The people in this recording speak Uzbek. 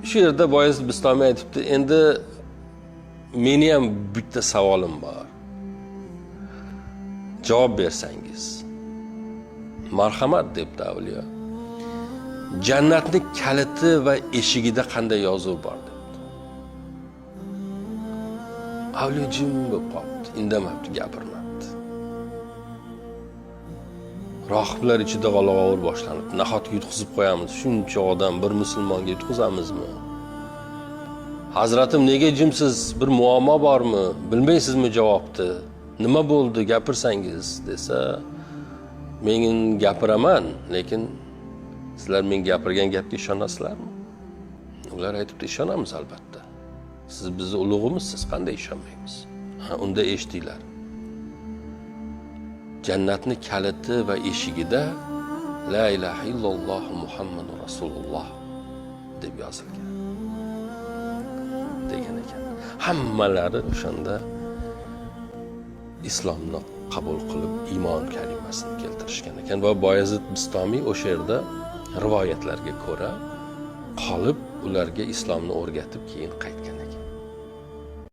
Shu yerda Boyazid Bistamiy aytibdi, endi meni ham bitta savolim bor. Javob bersangiz. Marhamat debdi avliyo. Jannatning kaliti va eshigida qanday yozuv bor debdi. Avliyo jim bo'lib qoldi, indamabdi, gapirmabdi. Rohiblar ichida g'ala-g'ovur boshlanib, nahotki yutqizib qo'yamiz, shuncha odam bir musulmonga yutqizamizmi? Hazratim, nega jimsiz? Bir muammo bormi? Bilmaysizmi javobni? Nima bo'ldi? Gapirsangiz desa, men gapiraman, lekin sizlar men gapirgan gapga ishonasizlarmi? Ular aytibdi, ishonamiz albatta. Siz bizni ulug'imizsiz, qanday ishonmaymiz? Unda eshitinglar. Jannatni kaliti va eshigida la ilaha illalloh Muhammadur Rasululloh deb yozilgan. Degan ekan. Hammalari o'shanda islomni qabul qilib iymon kalimasini keltirishgan ekan va Boyazid Bistamiy o'sha yerda rivoyatlarga ko'ra qolib ularga islomni o'rgatib keyin qaytgan ekan.